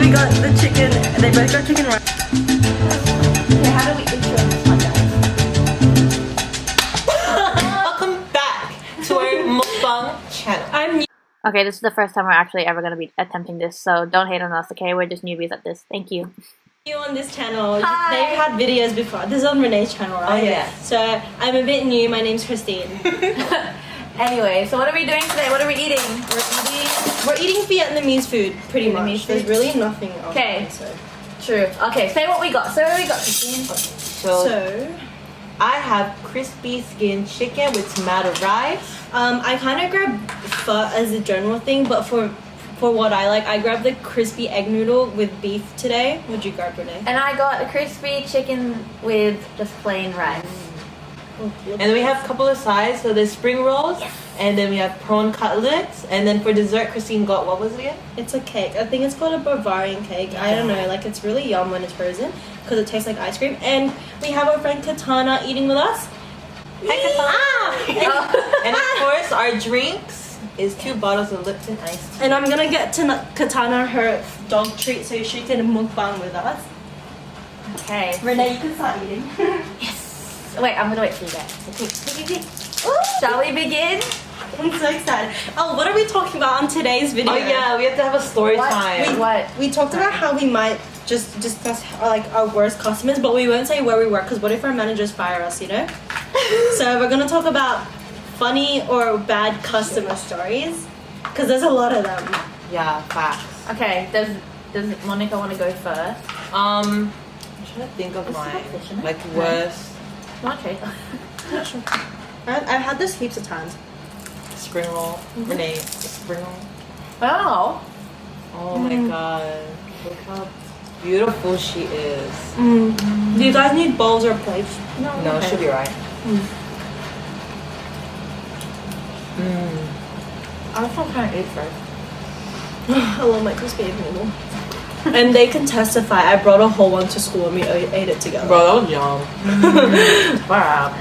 we got the chicken. They both got chicken rice. Okay, how do we intro this one, guys? Welcome back to our mukbang channel. I'm new. Okay, this is the first time we're actually ever going to be attempting this, so don't hate on us, okay? We're just newbies at this. Thank you. On this channel. Hi. They've had videos before. This is on Renee's channel, right? Oh, yeah. So I'm a bit new. My name's Christine. Anyway, so what are we doing today? What are we eating? We're eating Vietnamese food, pretty Vietnamese much. food? There's really nothing else. Okay. So True. Okay, say what we got. Say what we got, Christine. So I have crispy skin chicken with tomato rice. I kind of grabbed pho as a general thing, but for what I like, I grabbed the crispy egg noodle with beef today. What'd you grab, Renee? And I got a crispy chicken with just plain rice. And then we have a couple of sides. So there's spring rolls. Yes. And then we have prawn cutlets. And then for dessert, Christine got, what was it again? It's a cake. I think it's called a Bavarian cake. I don't know. Like, it's really yum when it's frozen because it tastes like ice cream. And we have our friend Katana eating with us. Hi, Katana. Ah! And of course, our drinks is 2 bottles of Lipton iced tea. And I'm gonna get to Katana her dog treat so she can mukbang with us. Okay. Renee, you can start eating. Yes. Wait, I'm gonna wait for you guys. Okay. Shall we begin? I'm so excited. Oh, what are we talking about on today's video? Oh yeah, we have to have a story time. What? We talked about how we might just discuss our worst customers, but we won't say where we work because what if our managers fire us, you know? So we're gonna talk about funny or bad customer stories because there's a lot of them. Yeah, facts. Okay, does Monica want to go first? I'm trying to think of It's mine. not fish, isn't it? Like worst You want to try? I've had this heaps of times. spring roll. Renee, spring roll. Oh. Oh my god. Look how beautiful she is. Do you guys need bowls or plates? No, okay. she'll be right. I'm still trying to eat first. I love my crispy egg noodle. And they can testify. I brought a whole one to school and we ate it together. Bro, that was yum. Wow.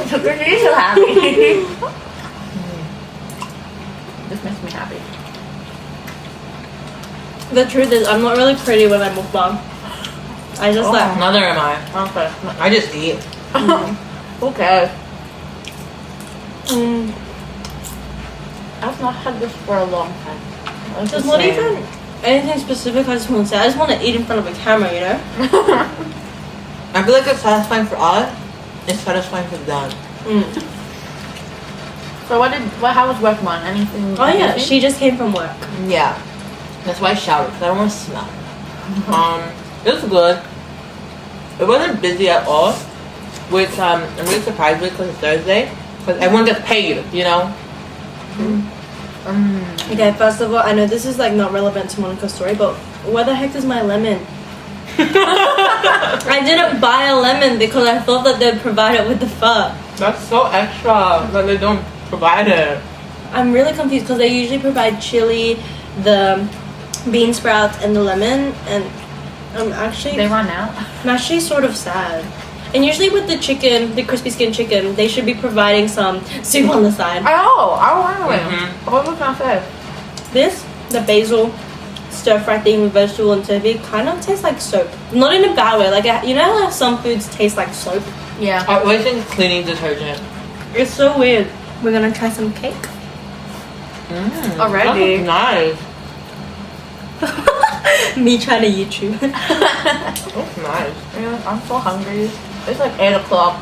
So you're so happy. This makes me happy. The truth is, I'm not really pretty when I mukbang. I just like. Neither am I. Okay. I just eat. Okay. I've not had this for a long time. There's not even anything specific I just want to say. I just want to eat in front of a camera, you know? I feel like it's satisfying for us. It's satisfying for them. So how was work, Mon? Anything? Oh yeah, she just came from work. Yeah. That's why I showered, because I don't want to smell. It was good. It wasn't busy at all, which I'm really surprised with because it's Thursday. Because everyone gets paid, you know? Okay, first of all, I know this is like not relevant to Monica's story, but where the heck is my lemon? I didn't buy a lemon because I thought that they'd provide it with the pho. That's so extra that they don't provide it. I'm really confused because they usually provide chili, the bean sprouts, and the lemon, and I'm actually run out. I'm actually sort of sad. And usually with the chicken, the crispy skin chicken, they should be providing some soup on the side. Oh, I wonder what was I say? This, the basil stir fry thing with vegetable and tofu, kind of tastes like soap. Not in a bad way. Like, you know how some foods taste like soap? Yeah. I always think cleaning detergent. It's so weird. We're gonna try some cake. Already? That looks nice. Me trying to YouTube. Looks nice. Yeah, I'm so hungry. It's like 8 o'clock.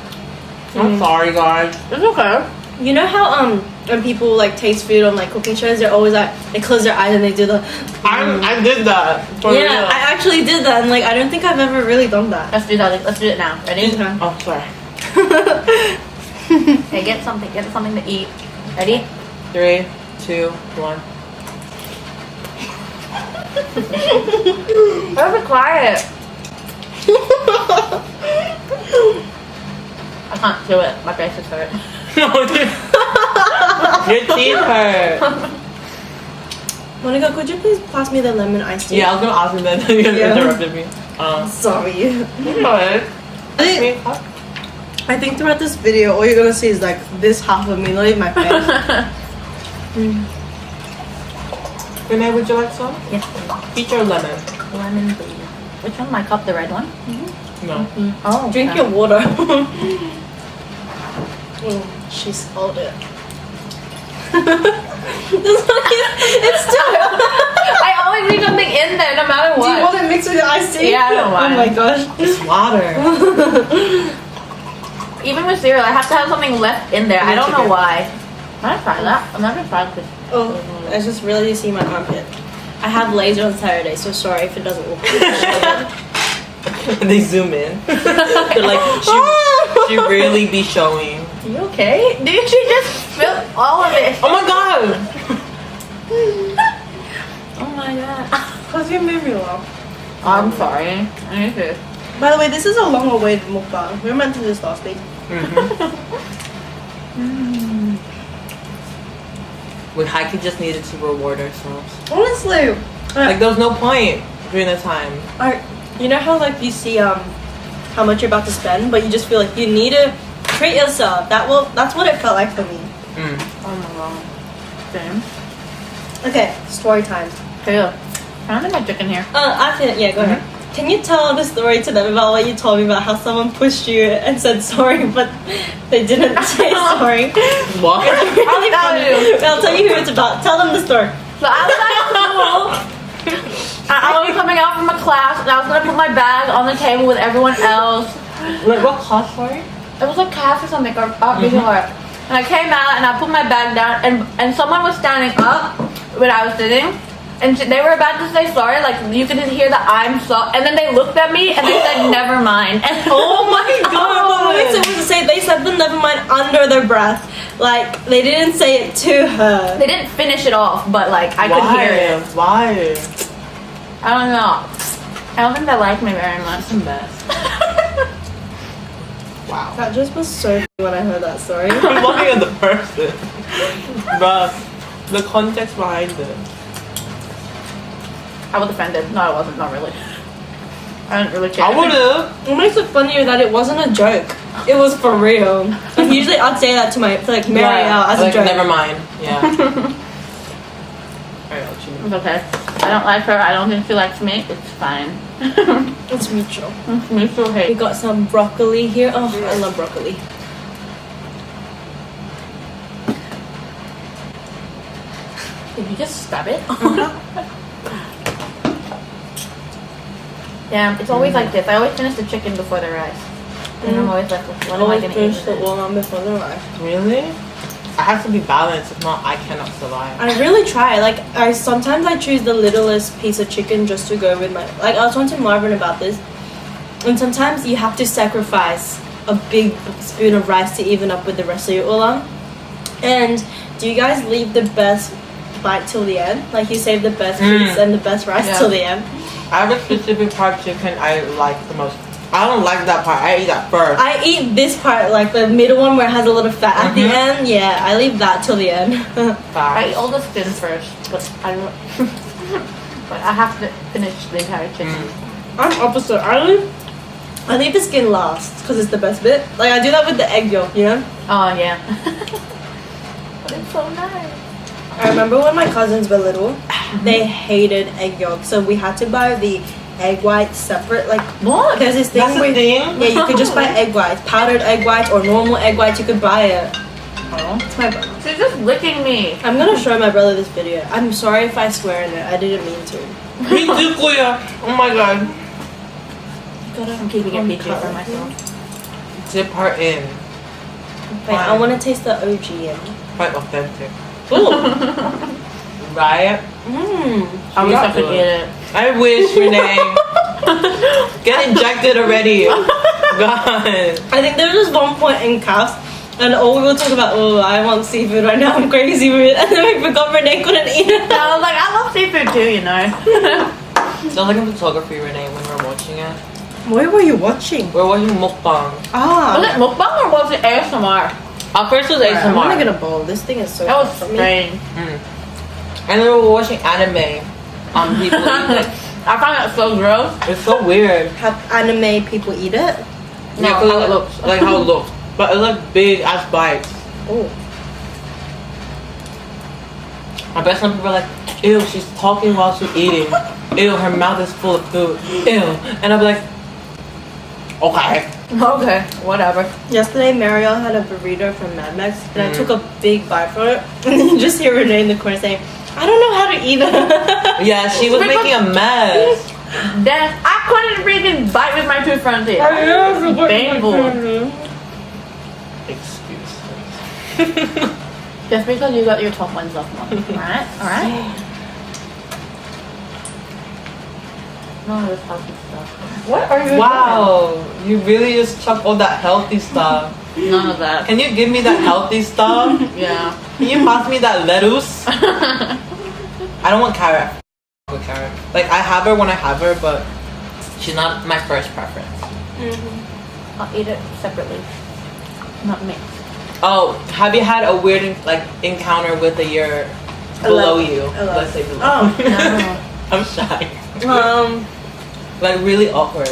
I'm sorry, guys. It's okay. You know how when people like taste food on like cooking shows, they're always like they close their eyes and they do the. I did that. For Yeah, real. I actually did that, and like I don't think I've ever really done that. Let's do that. Let's do it now. Ready? Okay. Oh, sorry. Okay, get something to eat. Ready? 3, 2, 1. Don't be quiet. I can't do it. My face is hurt. No, dude. Your teeth hurt. Monica, could you please pass me the lemon iced tea? Yeah, I was gonna ask him that. You interrupted me. Sorry. But I think throughout this video, all you're gonna see is like this half of me, not even my face. Renee, would you like some? Yes, please. Peach or lemon? Lemon, please. Which one? My cup, the red one? No. Oh, Drink okay. your water. She spilled it. It's too. I always leave something in there, no matter Do what. you want it mixed with your iced tea? Yeah, I don't mind. Oh my gosh. It's water. Even with cereal, I have to have something left in there. I don't know Chicken. why. Can I try that? I've never tried this. Oh, I just really see my armpit. I have laser on Saturday, so sorry if it doesn't look. They zoom in. They're like, she really be showing. You okay? Did she just spill all of it? Oh my god! Oh my god. Cause you made me laugh. I'm sorry. I need to. By the way, this is a long awaited mukbang. We were meant to do this last week. We Heike just needed to reward ourselves. Honestly, Like there was no point during the time. you know how like you see how much you're about to spend, but you just feel like you need to treat yourself. That's what it felt like for me. Oh my god. Same. Okay, story time. Can I have my chicken here? I can, yeah, go ahead. Can you tell the story to them about what you told me about how someone pushed you and said sorry, but they didn't say sorry? What? Really funny. I'll tell you who it's about. Tell them the story. So I was at school. I was coming out from a class and I was gonna put my bag on the table with everyone else. Like what class, sorry? It was a class or something or visual art. And I came out and I put my bag down and someone was standing up when I was sitting. And they were about to say sorry, like you could just hear the I'm sorry, and then they looked at me and they said never mind. And Oh my god! What makes it worse to say they said the never mind under their breath. Like they didn't say it to her. they didn't finish it off, but like I could hear it. Why? I don't know. I don't think they like me very much. That's a mess. Wow. That just was so funny when I heard that story. I'm looking at the person. But the context behind it. I was offended. No, I wasn't. Not really. I didn't really care. I would've. What makes it funnier that it wasn't a joke. It was for real. Like usually I'd say that to like Mary out as like, a joke. never mind. Yeah. Alright, I'll choose. It's okay. I don't like her. I don't think she likes me. It's fine. It's mutual. It's mutual We hate. got some broccoli here. Oh, I love broccoli. Did you just stab it? Yeah, it's always like this. I always finish the chicken before the rice. And I'm always like, what am I Always gonna finish eat? the with it? oolong before the rice. Really? I have to be balanced. If not, I cannot survive. I really try. Like sometimes I choose the littlest piece of chicken just to go with my. Like I was talking to Marvin about this, and sometimes you have to sacrifice a big spoon of rice to even up with the rest of your oolong. And do you guys leave the best bite till the end? Like you save the best piece and the best rice Yeah. till the end. I have a specific part of chicken I like the most. I don't like that part. I eat that first. I eat this part, like the middle one where it has a little fat at the end. Yeah, I leave that till the end. I eat all the skin first, but I don't. But I have to finish the entire chicken. I'm opposite. I leave the skin last because it's the best bit. Like I do that with the egg yolk, you know. Oh yeah. But it's so nice. I remember when my cousins were little, they hated egg yolk, so we had to buy the egg whites separate. Like What? there's this thing That's where the thing? yeah, you could just buy egg whites, powdered egg whites or normal egg whites. You could buy it. Oh. It's my brother. She's just licking me. I'm gonna show my brother this video. I'm sorry if I swear in it. I didn't mean to. Me too, Kuya. Oh my god. I'm keeping it PG for myself. Dip her in. Wait, I want to taste the OG in. Quite authentic. Ooh. Right? Mmm. I wish I could good. eat it. I wish, Renee. Get injected already. God. I think there was just one point in class, and all we were talking about, oh, I want seafood right now, I'm crazy with it, and then we forgot Renee couldn't eat it. And I was like, I love seafood too, you know. Sounds like a photography, Renee, when we're watching it. What were you watching? We're watching mukbang. Ah. Was it mukbang or was it ASMR? At first it was I'm ASMR. gonna get a bowl. This thing is so That was hot for me. strange. And then we were watching anime. People eat it. I found that so gross. It's so weird. Have anime people eat it? No, Yeah, 'cause how it looks. Like how it looks. But it's like big ass bites. Oh. I bet some people are like, ew, she's talking while she's eating. Ew, her mouth is full of food. Ew. And I'll be like, okay. Okay, whatever. Yesterday, Mariel had a burrito from Mad Max, and I took a big bite from it. And then you just hear Renee in the corner saying, I don't know how to eat it. Yeah, she was making a mess. Then I couldn't freaking bite with my 2 front teeth. Painful. Excuses. Just because you got your top ones off, Mom. Alright? Alright? No, this healthy stuff. What are you Wow, you really just chuck all that healthy stuff. doing? None of that. Can you give me that healthy stuff? Yeah. Can you pass me that lettuce? I don't want carrot. With carrot. Like, I have her when I have her, but she's not my first preference. I'll eat it separately. Not mixed. Oh, have you had a weird encounter with a year below you? Let's say below. Oh. No. I'm shy. Like really awkward.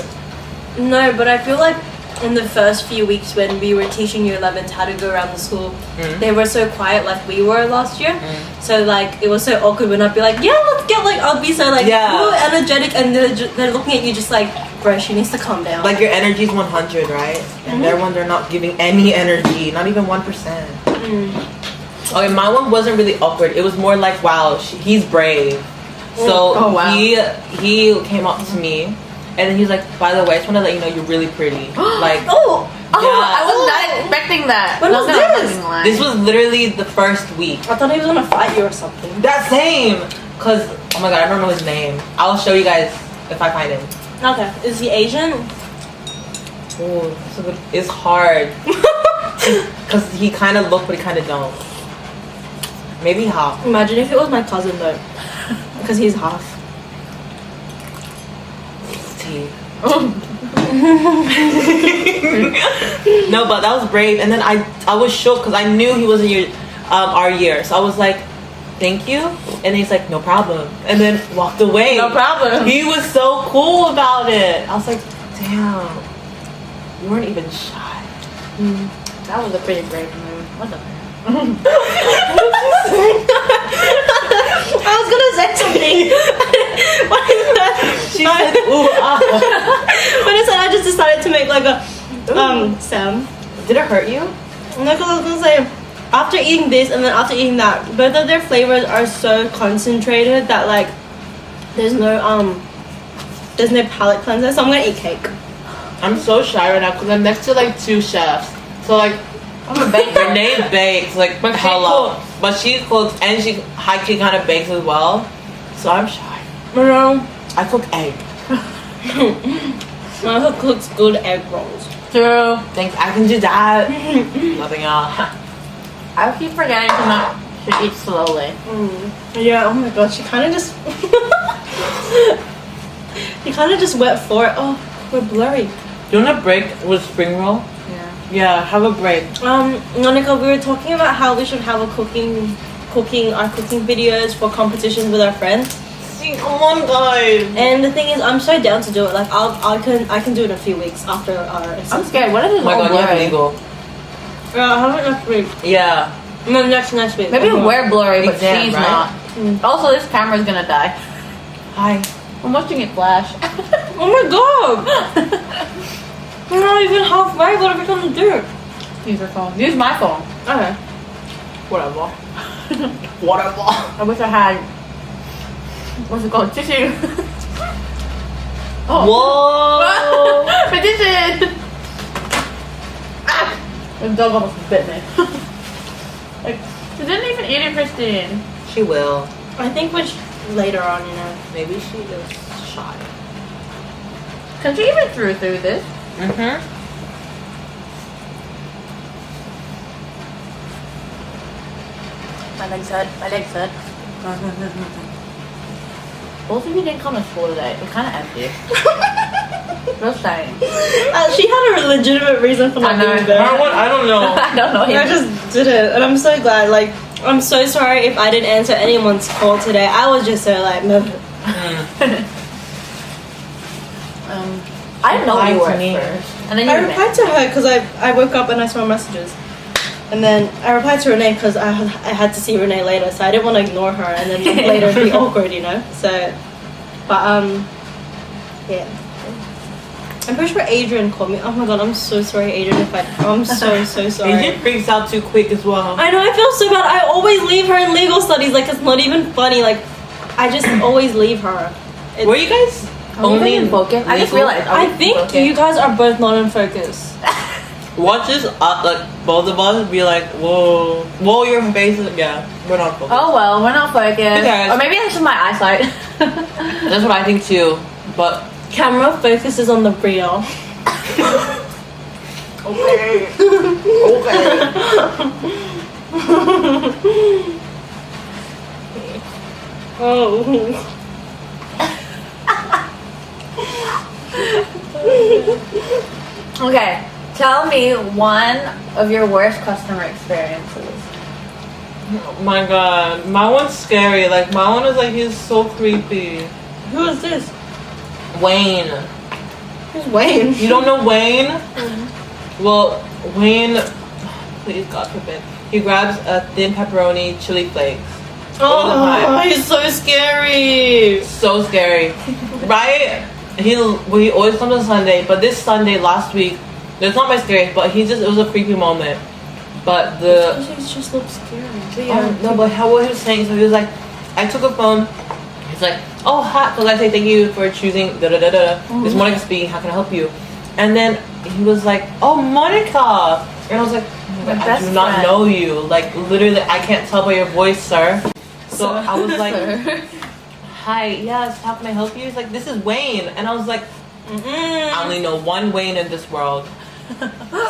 no, but I feel like in the first few weeks when we were teaching year 11s how to go around the school, they were so quiet like we were last year. So like it was so awkward when I'd be like, yeah, let's get I'll be so ooh, energetic, and they're looking at you just like, bro, she needs to calm down. Like your energy's 100, right? And their one, they're not giving any energy, not even 1%. Okay, my one wasn't really awkward. It was more like, wow, he's brave. So wow. he came up to me, and then he's like, by the way, I just want to let you know you're really pretty. Like, Oh, yeah. I was not expecting that. When was Not gonna this? fucking lie. This was literally the first week. I thought he was gonna fight you or something. That same, cause oh my god, I don't know his name. I'll show you guys if I find him. Okay, is he Asian? Oh, it's hard. Cause he kind of look, but he kind of don't. Maybe half. Imagine if it was my cousin though, because he's half. Tea. No, but that was brave. And then I was shook because I knew he was in our year. So I was like, thank you. And he's like, no problem. And then walked away. No problem. He was so cool about it. I was like, damn, you weren't even shy. That was a pretty brave move. What the? I was gonna say something. She said, ooh, ah. When I said, I just decided to make like a sound. Did it hurt you? No, because I was gonna say, after eating this and then after eating that, both of their flavors are so concentrated that like there's no palate cleanser. So I'm gonna eat cake. I'm so shy right now because I'm next to like 2 chefs. So like, I'm a baker. Renee bakes like But she hella, cooks. but she cooks and she high-key kind of bakes as well. So I'm shy. You know, I cook egg. my cook cooks good egg rolls. True. Thanks, I can do that. Nothing else. I keep forgetting to eat slowly. Yeah. Oh my god, she kind of just. She kind of just went for it. Oh, we're blurry. Do you want a break with spring roll? Yeah. Yeah, have a break. Monica, we were talking about how we should have our cooking videos for competitions with our friends. See, come on, guys. And the thing is, I'm so down to do it. Like, I can do it in a few weeks after our. I'm scared. What is this? Oh my god, you have legal. Yeah, how about next week? Yeah. No, next week. Maybe we're blurry, but Exam, she's right? not. Also, this camera's gonna die. Hi. I'm watching it flash. Oh my god! We're not even halfway. What are we gonna do? Use your phone. Use my phone. Okay. Whatever. Whatever. I wish I had. What's it called? Tissue. Oh. Whoa. Petition. The dog almost bit me. Like, she didn't even eat it, Christine. She will. I think later on, you know. Maybe she just shy. Can she even through this? Mm-hmm. My legs hurt. My legs hurt. Both of you didn't come to school today. It's kind of empty. Just saying. She had a legitimate reason for not being there. I don't know. I don't know him. I just did it, and I'm so glad. Like, I'm so sorry if I didn't answer anyone's call today. I was just so like, I didn't know Lied you to were me. at first. And then I you replied to her because I woke up and I saw messages. And then I replied to Renee because I had to see Renee later, so I didn't want to ignore her and then later it'd be awkward, you know. So, but yeah. I'm pretty sure Adrian called me. Oh my god, I'm so sorry, Adrian. I'm so sorry. Adrian freaks out too quick as well. I know, I feel so bad. I always leave her in legal studies. Like, it's not even funny. Like, I just always leave her. Were you guys only in focus? I just realized. I think you guys are both not in focus. Watch this up, like both of us be like, whoa, your face is, yeah, we're not focused. Oh well, we're not focused. Okay. Or maybe it's just my eyesight. That's what I think too. But Camera focuses on the real. okay. Oh. Okay, tell me one of your worst customer experiences. Oh my god, my one's scary. Like my one is like he's so creepy. Who is this? Wayne. Who's Wayne? You don't know Wayne? Well, Wayne, please God forbid, he grabs a thin pepperoni chili flakes. Oh, he's so scary. So scary, right? He always comes on Sunday, but this Sunday last week, it's not my scariest, but it was a creepy moment. But He just looks scary. no, but what he was saying, so he was like, I took a phone. He's like, oh hi, because I say thank you for choosing da da da da. This is Monica speaking. How can I help you? And then he was like, oh Monica, and I was like, oh my God, I do not know you. Like literally, I can't tell by your voice, sir. So I was like, hi, yes, how can I help you? He's like, this is Wayne, and I was like, I only know one Wayne in this world.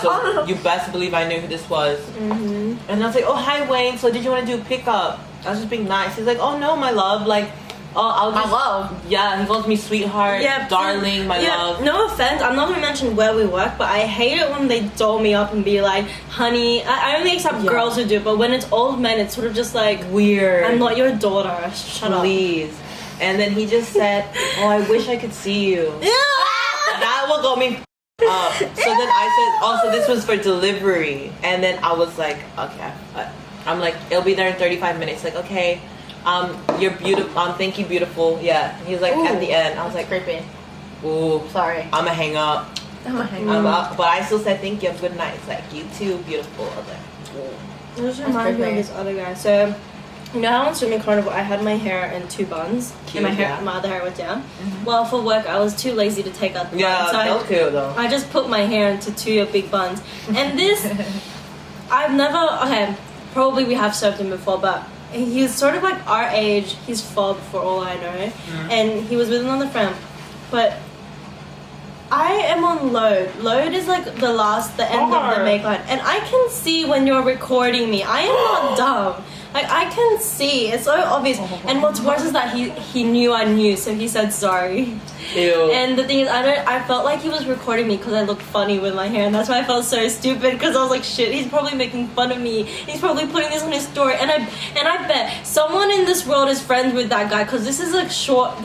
So you best believe I knew who this was. And I was like, oh hi Wayne, so did you want to do pickup? I was just being nice. He's like, oh no my love, like, oh I'll just, My love. yeah, he calls me sweetheart, darling, my love. No offense, I'm not gonna mention where we work, but I hate it when they doll me up and be like, honey. I only accept girls who do, but when it's old men, it's sort of just like Weird. I'm not your daughter. Shut up. Please. And then he just said, oh I wish I could see you. That will got me up. So then I said, oh, so this was for delivery. And then I was like, okay. I'm like, it'll be there in 35 minutes. Like, okay, you're beautiful. Thank you, beautiful. Yeah. He's like, at the end. I was like, Creepy. ooh, Sorry. I'm gonna hang up. I'm a hang I'm up. But I still said, thank you, have a good night. It's like, you too, beautiful. I was like, ooh. This reminds me of this other guy. So, you know how on swimming carnival I had my hair in 2 buns and my other hair went down. Well, for work I was too lazy to take out the buns, so that was cute though. I just put my hair into 2 big buns. And this, probably we have served him before, but he's sort of like our age. He's fob for all I know, and he was with another friend, but. I am on load. Load is like the end of the make line. And I can see when you're recording me. I am not dumb. Like, I can see. It's so obvious. And what's worse is that he knew I knew, so he said sorry. Ew. And the thing is, I felt like he was recording me because I looked funny with my hair. And that's why I felt so stupid, because I was like, shit, he's probably making fun of me. He's probably putting this on his story. And I bet someone in this world is friends with that guy, because this is a short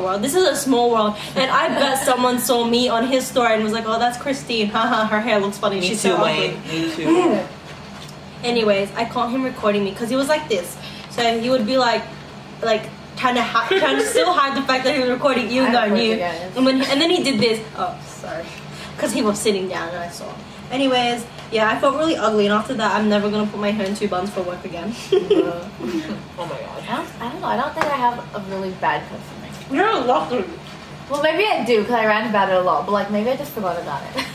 world. This is a small world. And I bet someone saw me on his story and was like, oh, that's Christine. Haha, her hair looks funny. She's so ugly. Me too. Anyways, I caught him recording me because he was like this. So he would be like trying to still hide the fact that he was recording, even though I knew. And then he did this. Oh, sorry, because he was sitting down and I saw. Anyways, yeah, I felt really ugly, and after that, I'm never gonna put my hair in 2 buns for work again. Oh my god. I don't know. I don't think I have a really bad customer. You're lucky. Well, maybe I do because I rant about it a lot, but like maybe I just forgot about it.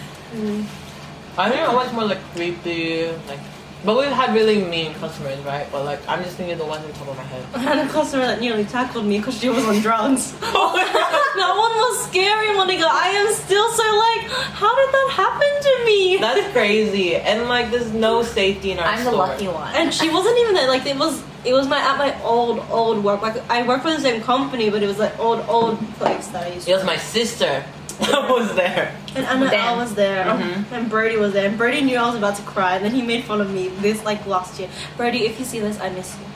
I think I was more like creepy, like. But we've had really mean customers, right? But like, I'm just thinking of the ones on top of my head. I had a customer that nearly tackled me because she was on drugs. That one was scary, Monica. I am still so like, how did that happen to me? That's crazy. And like, there's no safety in our store. I'm the lucky one. And she wasn't even there. Like, it was at my old work. Like, I work for the same company, but it was like old place that I used to. It was my sister that was there. And Anna was there, and Brody was there, and Brody knew I was about to cry, and then he made fun of me this like last year. Brody, if you see this, I miss you.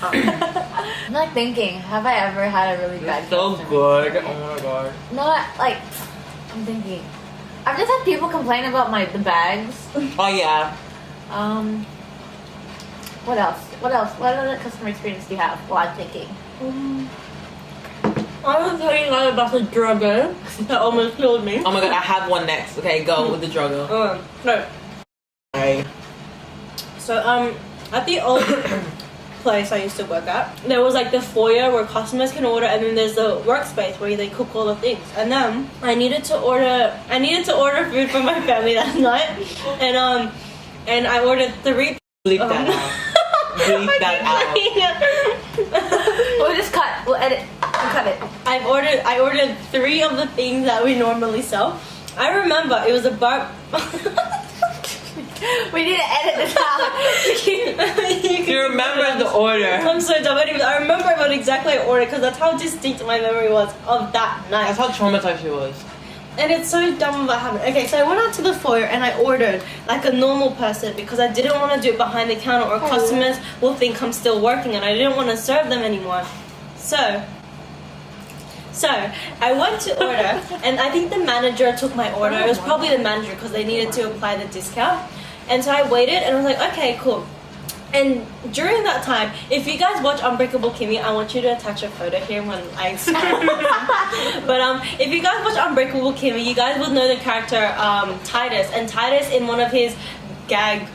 I'm like thinking, have I ever had a really bad So customer good. experience? Oh my god. Not like, I'm thinking. I've just had people complain about the bags. Oh yeah. What else? What other customer experience do you have while I'm thinking? I was telling you guys about the drugger that almost killed me. Oh my god, I have one next. Okay, go with the drugger. No. Alright. So at the old place I used to work at, there was like the foyer where customers can order, and then there's the workspace where they cook all the things. And then I needed to order food for my family that night, and I ordered 3. Bleep that out. Bleep that out. We'll just cut. We'll edit. We'll cut it. I ordered 3 of the things that we normally sell. I remember it was a bar. We need to edit this out. You remember the order. I'm so dumb. Anyways, I remember what exactly I ordered because that's how distinct my memory was of that night. That's how traumatized she was. And it's so dumb what happened. Okay, so I went out to the foyer and I ordered like a normal person because I didn't want to do it behind the counter or customers will think I'm still working and I didn't want to serve them anymore. So I went to order and I think the manager took my order. It was probably the manager because they needed to apply the discount. And so I waited and I was like, okay, cool. And during that time, if you guys watch Unbreakable Kimmy, I want you to attach a photo here when I But if you guys watch Unbreakable Kimmy, you guys will know the character Titus. And Titus, in one of his gag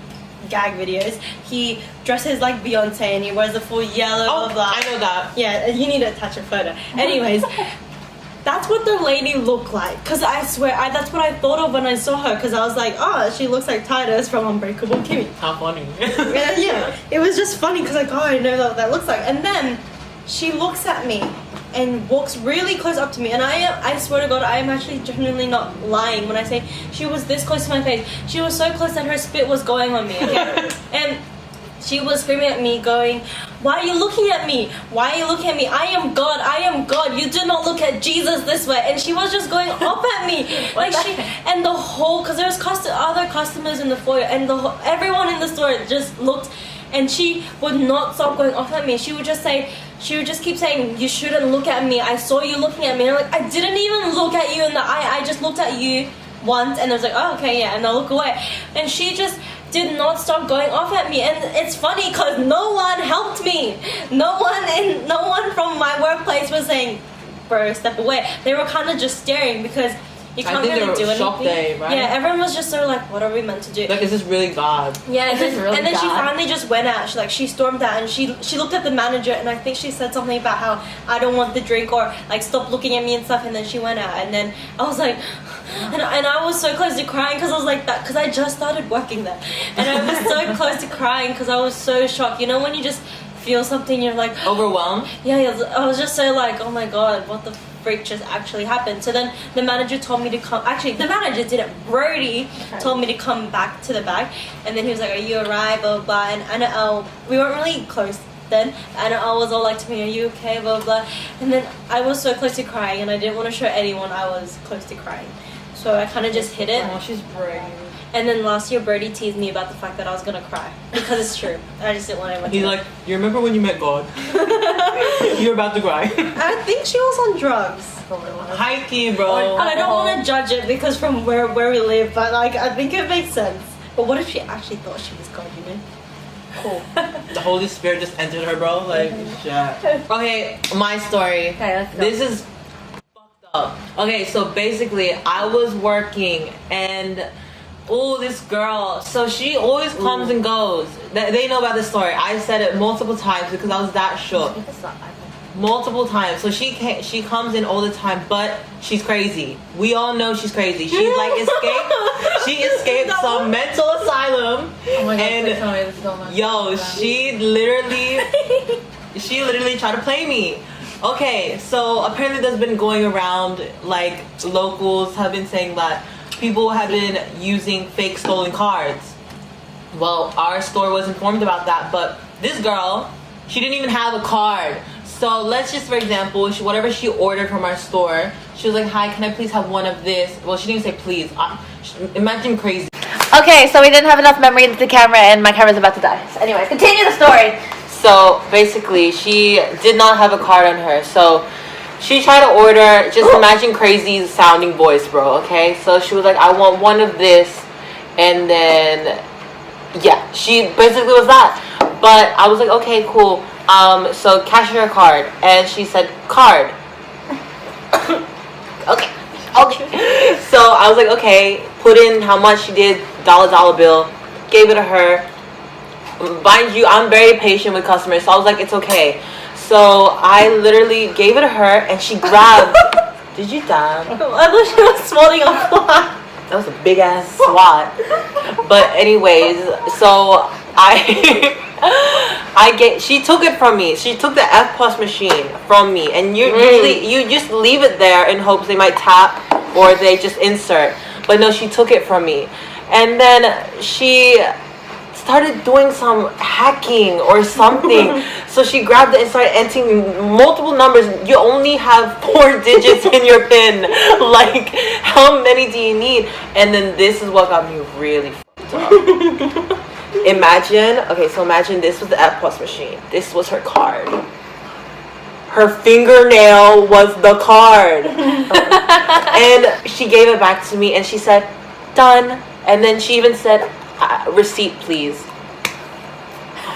videos, he dresses like Beyonce and he wears a full yellow blah blah. I know that. Yeah, you need to attach a photo. Anyways, that's what the lady looked like. Cause I swear, that's what I thought of when I saw her. Cause I was like, oh, she looks like Titus from Unbreakable Kimmy. How funny. Yeah, it was just funny because like, oh, I know what that looks like. And then she looks at me and walks really close up to me, and I swear to God, I am actually genuinely not lying when I say she was this close to my face. She was so close that her spit was going on me. Okay? And she was screaming at me, going, why are you looking at me? Why are you looking at me? I am God. I am God. You do not look at Jesus this way. And she was just going up at me. Like and the whole, because there was other customers in the foyer, and everyone in the store just looked, and she would not stop going off at me. She would just keep saying, you shouldn't look at me. I saw you looking at me. And I'm like, I didn't even look at you in the eye. I just looked at you once, and I was like, oh, okay, yeah, and I'll look away. And she just did not stop going off at me, and it's funny because no one helped me. No one from my workplace was saying, bro, step away. They were kind of just staring because you can't really do anything. Day, right? Yeah, everyone was just sort of like, what are we meant to do? Like, is this really God? Yeah, really and then she God? finally just went out. She stormed out, and she looked at the manager, and I think she said something about how I don't want the drink, or like stop looking at me and stuff. And then she went out, and then I was like, and I was so close to crying because I was like that because I just started working there, and I was so close to crying because I was so shocked. You know when you just feel something, you're like Overwhelmed? Yeah, I was just so like, oh my God, what the freak just actually happened. So then the manager told me to come. Actually, the manager didn't. Brody told me to come back to the back, and then he was like, are you alright, blah blah blah. And Anna, we weren't really close then. Anna was all like to me, are you okay, blah blah. And then I was so close to crying, and I didn't want to show anyone I was close to crying, so I kind of just hid it. Oh, she's brave. And then last year, Brody teased me about the fact that I was gonna cry because it's true. I just didn't want anyone to. He's like, you remember when you met God? You're about to cry. I think she was on drugs. High key, bro. I don't want to judge it because from where we live, but like I think it makes sense. But what if she actually thought she was God? You know? Cool. The Holy Spirit just entered her, bro. Like, shit. Okay, my story. Okay, let's go. This is fucked up. Okay, so basically, I was working and. Oh, this girl. So she always comes and goes. They know about this story. I said it multiple times because I was that shook. Multiple times. So she comes in all the time, but she's crazy. We all know she's crazy. She like escaped. She escaped some mental asylum. Oh my God, and please tell me this is going on. yo, she literally tried to play me. Okay, so apparently there's been going around, like locals have been saying that people have been using fake stolen cards. Well, our store was informed about that, but this girl, she didn't even have a card. So let's just, for example, whatever she ordered from our store, she was like, hi, can I please have one of this? Well, she didn't say please. Imagine crazy. Okay, so we didn't have enough memory in the camera, and my camera's about to die. So anyway, continue the story. So basically, she did not have a card on her. So she tried to order, just imagine crazy sounding voice, bro, okay? So she was like, I want one of this, and then Yeah, she basically was that. But I was like, okay, cool. So cashier card, and she said card. Okay. So I was like, okay, put in how much she did, dollar bill, gave it to her. Mind you, I'm very patient with customers, so I was like, it's okay. So I literally gave it to her, and she grabbed. Did you die? I thought she was swallowing a fly. That was a big ass swat. But anyways, so she took it from me. She took the F plus machine from me, and usually you just leave it there in hopes they might tap or they just insert. But no, she took it from me, and then she started doing some hacking or something. So she grabbed it and started entering multiple numbers. You only have 4 digits in your PIN. Like, how many do you need? And then this is what got me really fucked up. Imagine this was the F plus machine. This was her card. Her fingernail was the card. And she gave it back to me and she said, done. And then she even said, receipt please.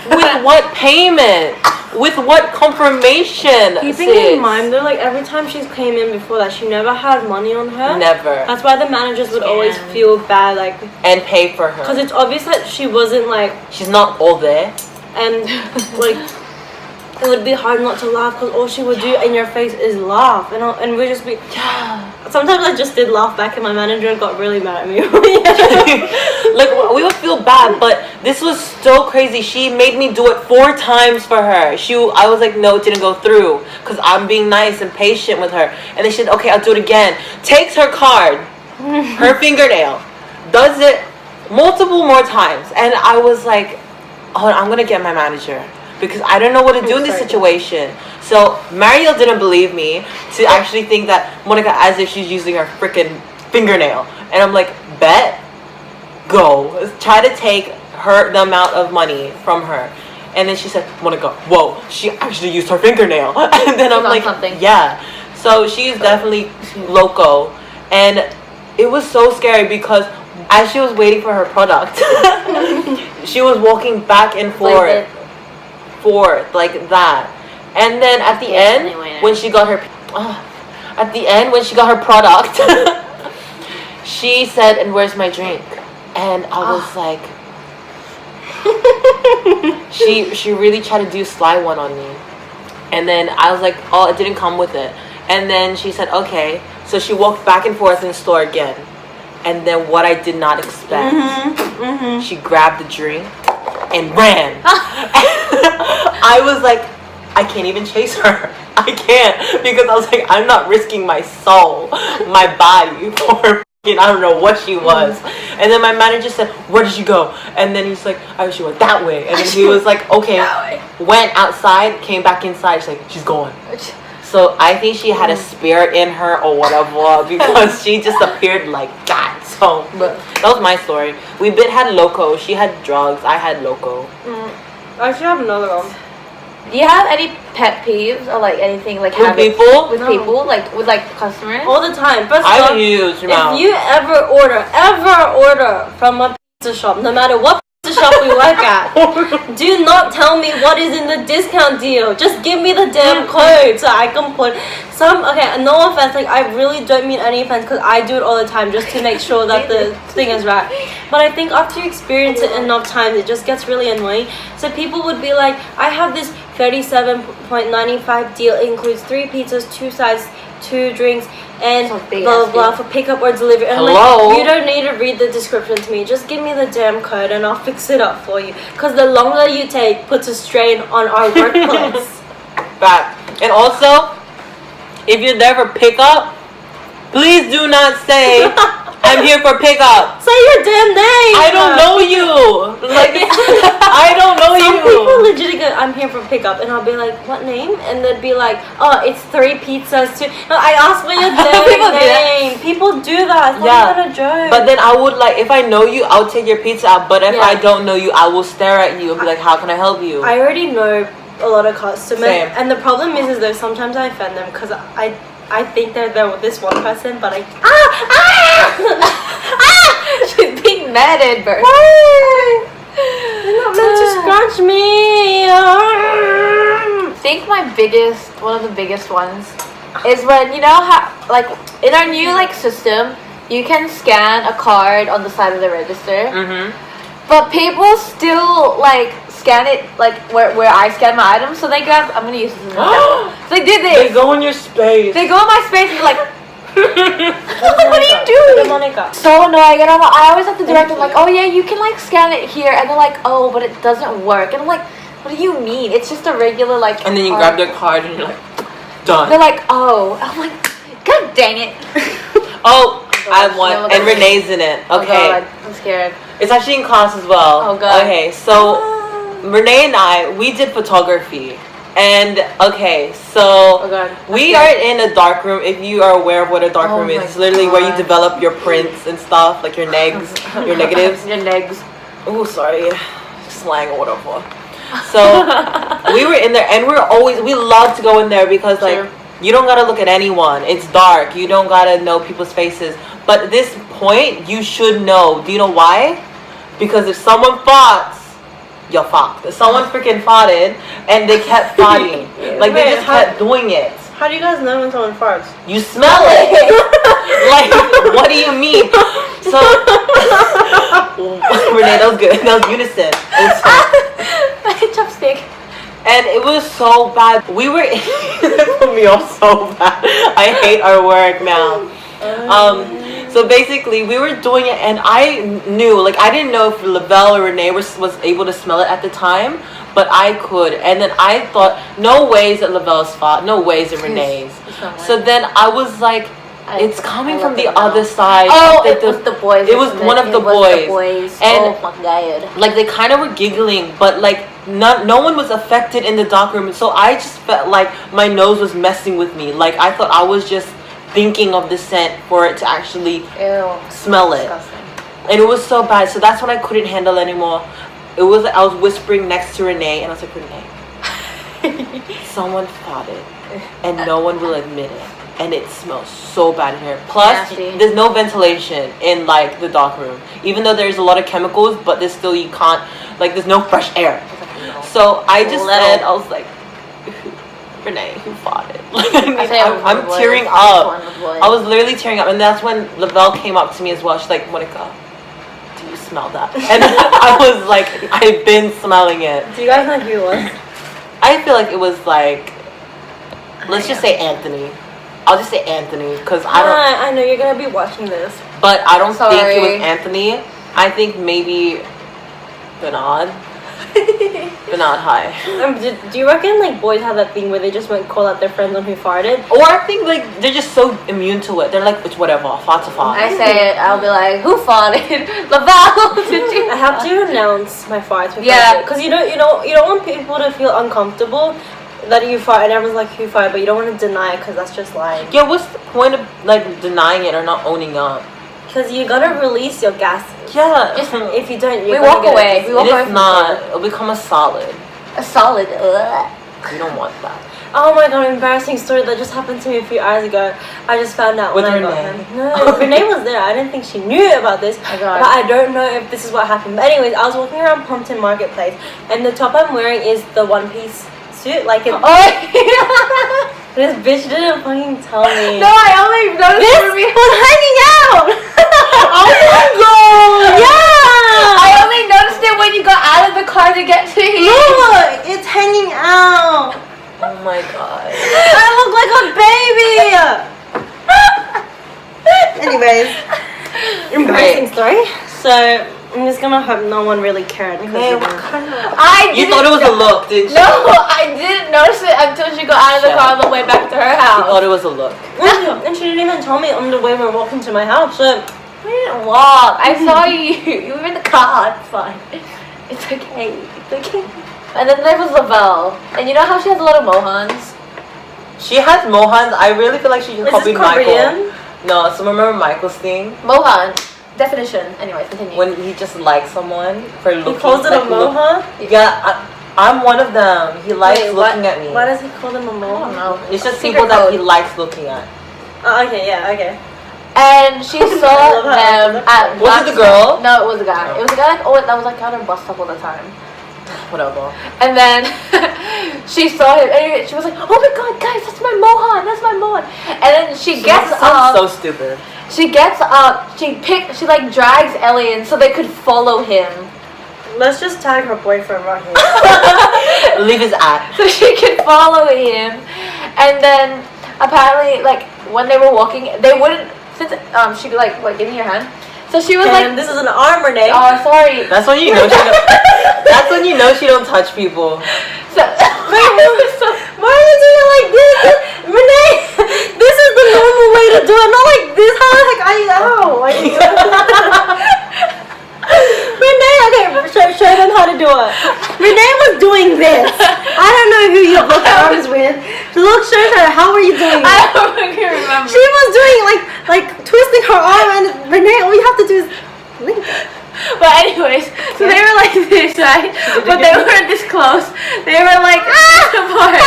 With what payment? With what confirmation? Keeping in mind though, like every time she's came in before that, she never had money on her. Never. That's why the managers would always feel bad, like, and pay for her. because it's obvious that she wasn't like, she's not all there. and like it would be hard not to laugh because all she would do in your face is laugh, and we'd just be. Sometimes I just did laugh back, and my manager got really mad at me. Like, we would feel bad, but this was so crazy. She made me do it 4 times for her. I was like, no, it didn't go through because I'm being nice and patient with her. And then she said, okay, I'll do it again. Takes her card, her fingernail, does it multiple more times, and I was like, oh, I'm gonna get my manager. Because I don't know what to do in this situation. So Mariel didn't believe me to actually think that Monica as if she's using her freaking fingernail. And I'm like, bet, go. Try to take the amount of money from her. And then she said, Monica, whoa, she actually used her fingernail. And then I'm like, yeah. So she's definitely loco. And it was so scary because as she was waiting for her product, she was walking back and forth like that, and then at the end when she got her product, she said, and where's my drink? And I was like, she really tried to do sly one on me, and then I was like, oh, it didn't come with it. And then she said, okay. So she walked back and forth in the store again, and then what I did not expect, she grabbed the drink and ran. I was like, I can't even chase her. I can't, because I was like, I'm not risking my soul, my body for I don't know what she was. And then my manager said, where did she go? And then he's like, oh, she went that way. And then he was like, okay, went outside, came back inside. She's like, she's gone. So I think she had a spirit in her or whatever, because she just appeared like that. So that was my story. We had loco. She had drugs. I had loco. I should have another one. Do you have any pet peeves or like anything like with people? With people, like with like customers? All the time. First of I all, have huge mouth. If you ever order from a pizza shop, no matter what pizza shop we work at, do not tell me what is in the discount deal. Just give me the damn code so I can put some. Okay, no offense. Like, I really don't mean any offense because I do it all the time just to make sure that the thing is right. But I think after you experience it enough times, it just gets really annoying. So people would be like, I have this 37.95 deal, includes 3 pizzas, 2 sides, 2 drinks, and blah blah blah for pickup or delivery. And I'm like, you don't need to read the description to me. Just give me the damn code and I'll fix it up for you. Because the longer you take puts a strain on our workplace. Back. And also, if you're there for pickup, please do not say I'm here for pickup. Say your damn name. I don't know you. Like, I don't know Some you. people legit go, I'm here for pickup, and I'll be like, what name? And they'd be like, oh, it's 3 pizzas too. No, I asked for your damn name. People do that. It's not even a joke. But then I would like, if I know you, I'll take your pizza out. But if I don't know you, I will stare at you and be like, how can I help you? I already know a lot of customers. Same. And the problem is though, sometimes I offend them because I think they're this one person, but She's being mad at birth. You're not meant to scratch me. I think one of the biggest ones is when, you know how, like, in our new, like, system, you can scan a card on the side of the register. Mm-hmm. But people still, like, scan it, like, where I scan my items. So they grab, I'm gonna use this as an example. So they did this. They go in your space. They go in my space and they're like, what are you doing? Monica. So annoying. And I always have to direct them, like, oh yeah, you can, like, scan it here. And they're like, oh, but it doesn't work. And I'm like, what do you mean? It's just a regular, like, And then you grab their card and you're like, done. They're like, oh. I'm like, god dang it. Oh, I have one. No, And Renee's in it. Oh, Okay. God, I'm scared. It's actually in class as well. Oh, God. Okay, so Renee and I, we did photography. And, okay, so Oh, God. we are in a dark room. If you are aware of what a dark Oh room is, my it's literally where you God. develop your prints and stuff, like your negs, your negatives. Your negs. Oh, sorry. Slang or whatever. So we were in there and we love to go in there because, like, True. you don't gotta look at anyone. It's dark. You don't gotta know people's faces. But at this point, you should know. Do you know why? Because if someone farts, you're fucked. If someone freaking farted and they kept farting, like they just kept doing it. How do you guys know when someone farts? You smell it. Like, what do you mean? So, Renee, that was good. That was unison. It was fun. My chopstick. And it was so bad. We were it put me off so bad. I hate our work now. So basically we were doing it and I knew, like, I didn't know if Lavelle or Renee was able to smell it at the time, but I could. And then I thought, no ways at Lavelle's fault, no ways at Renee's. So then I was like, it's coming from the other side. Oh, it was the boys. It was one of the boys. And oh my god. like they kind of were giggling, but like no one was affected in the dark room. So I just felt like my nose was messing with me. Like I thought I was just thinking of the scent for it to actually smell it. Disgusting. And it was so bad. So that's when I couldn't handle anymore. It was like I was whispering next to Renee and I was like, Renee, someone farted and no one will admit it. And it smells so bad in here. Plus, Nasty. there's no ventilation in like the dark room. Even though there's a lot of chemicals, but there's still, you can't, like, there's no fresh air. So I just said, I was like, Renee, who farted? Like, I'm tearing up. I was literally tearing up. And that's when Lavelle came up to me as well. She's like, Monica, do you smell that? And I was like, I've been smelling it. Do you guys know who it was? I feel like it was like, let's just say Anthony. I'll just say Anthony because I know you're gonna be watching this. But I don't think it was Sorry. Anthony. I think maybe Bernard. Bernard, hi. Do you reckon like boys have that thing where they just won't call out their friends on who farted? Or I think like they're just so immune to it. They're like, it's whatever. Fart's a fart. I say it, I'll be like, who farted? Lavelle, did you? I have to announce my farts. Yeah. Because you don't want people to feel uncomfortable that you fart and everyone's like who farted, but you don't want to deny it because that's just lying. Yeah, what's the point of like denying it or not owning up? Because you gotta release your gases. Yeah. If you don't, We you're walk gonna away. get We walk away It's from not. It'll become a solid. a solid. You don't want that. Oh my god, embarrassing story that just happened to me a few hours ago. I just found out With when I got Renee? home. No, Renee was there. I didn't think she knew about this. Oh god. But I don't know if this is what happened. But anyways, I was walking around Pompton Marketplace and the top I'm wearing is the one-piece suit. Like it, Oh yeah. this bitch didn't fucking tell me. No, I only noticed This it when we was hanging out! Oh my god! Yeah! I only noticed it when you got out of the car to get to here. Look! It's hanging out! Oh my god. I look like a baby! Anyways, embarrassing story. So, I'm just gonna hope no one really cared. Because Man, you what know. kind of... I You didn't thought it was a know- look, didn't you? No, I didn't notice it until she got out of the Shut car up. on the way back to her You house. thought it was a look. And she didn't even tell me on the way we were walking to my house. So, We didn't walk. I saw you. You were in the car. It's fine. It's okay. It's okay. And then there was Lavelle. And you know how she has a lot of mohans? She has mohans. I really feel like she just is copied this Michael. Korean? No, so remember Michael's thing? Mohan. Definition. Anyways, continue. When he just likes someone for looking. He calls it like, a moha? Yeah, I'm one of them. He likes Wait, looking at me. Why does he call them a I moha? don't know. It's just Secret people that code. he likes looking at. Oh, okay, yeah, okay. and she saw love how them at. Was it the girl? No, it was a guy. It was a guy like that was like on a bus stop all the time. Whatever. And then she saw him, and she was like, "Oh my god, guys, that's my Mohan! That's my Mohan!" And then she gets up. So stupid. She gets up. She like drags Ellie in so they could follow him. Let's just tag her boyfriend right here. Leave his at. So she could follow him, and then apparently, like when they were walking, they wouldn't. Since she could like give me your hand. So she was like, "This is an arm, Renee." "Oh, sorry." That's when you know. That's when you know she don't touch people. So, Why are you doing it like this, Renee? This is the normal way to do it, not like this. How the heck are you? Ow! Why are you doing Renee, okay, show them how to do it. Renee was doing this. I don't know who you looked arms with. Look, show her. How were you doing it? I don't really remember. She was doing like twisting her arm, and Renee, all you have to do is link it. But anyways, so they were like this, right? But they weren't this close. They were like apart.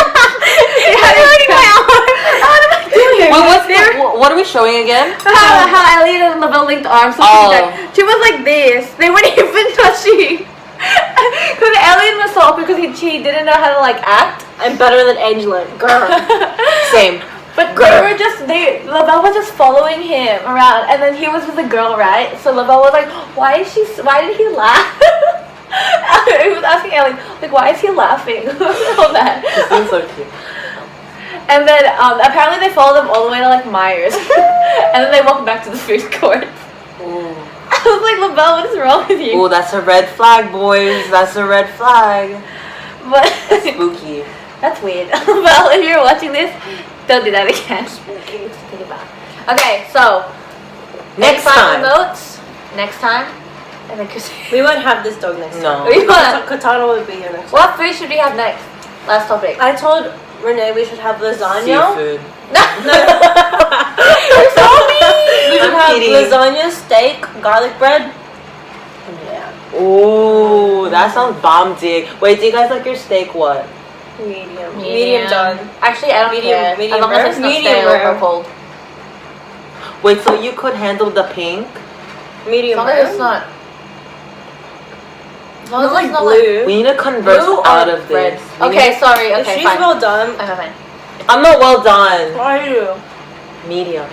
They had my arm. What am I doing? What are we showing again? How Elliot and Lavelle linked arms. So she was like this. They weren't even touching. Because Elliot was so awkward because she didn't know how to like act. I'm better than Angela, girl. Same. But Lavelle was just following him around, and then he was with the girl, right? So Lavelle was like, why did he laugh? He was asking Ellie, like, why is he laughing? All that. This seems so cute. And then apparently they followed them all the way to like Myers, and then they walked back to the food court. Ooh. I was like, Lavelle, what is wrong with you? Ooh, that's a red flag, boys. That's a red flag. But Spooky. that's weird. Lavelle, if you're watching this, don't do that again. Take it back. Okay, so Next final time. notes. Next time. And then We won't have this dog next No. time. We won't. Katana will be here next time. What food should we have next? Last topic. I told Renee we should have lasagna. Seafood. You're so mean. We should I'm have kidding. lasagna, steak, garlic bread. Yeah. Ooh, that sounds bomb dig. Wait, do you guys like your steak what? Medium done. Actually, I don't care. Medium as long rare? as it's not Medium stale rare. or cold. Wait, so you could handle the pink? As Medium long rare. as it's not. As long Not as like it's not blue. We need to converse blue out or of red. this. We Okay, need- sorry. If Okay, she's fine. well done. Okay, fine. I'm not well done. Why are you? Medium.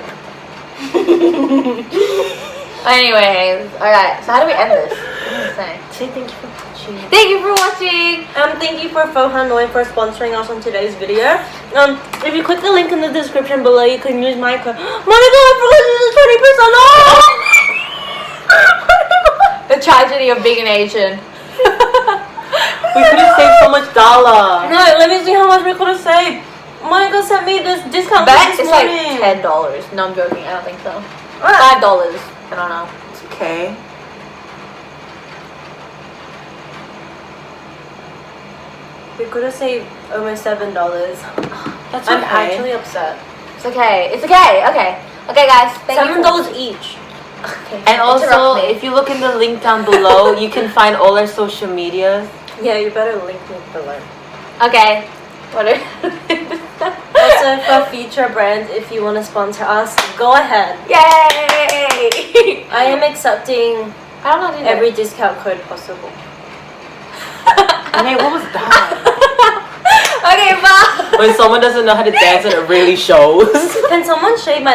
Anyways, alright. So how do we end this? What do you say? Say thank you for watching. Thank you for watching. Thank you for Faux Hanoi for sponsoring us on today's video. If you click the link in the description below, you can use my code. Monica, I forgot to use 20% off! The tragedy of being an Asian. We could have saved so much dollar. No, let me see how much we could have saved. Monica sent me this discount Bet this it's morning. like $10. No, I'm joking. I don't think so. Ah. $5. I don't know. It's okay. We could have saved almost $7. That's I'm okay. actually upset. It's okay. It's okay. Okay. Okay, guys. Thank you. $7 each. Okay. And also, Interrupt me. if you look in the link down below, you can find all our social medias. Yeah, you better link me below. Okay. What are Also, for future brands, if you want to sponsor us, go ahead. Yay! I am accepting I don't know how to do that. every discount code possible. Hey, what was that? Okay, bye. When someone doesn't know how to dance and it really shows. Can someone shave my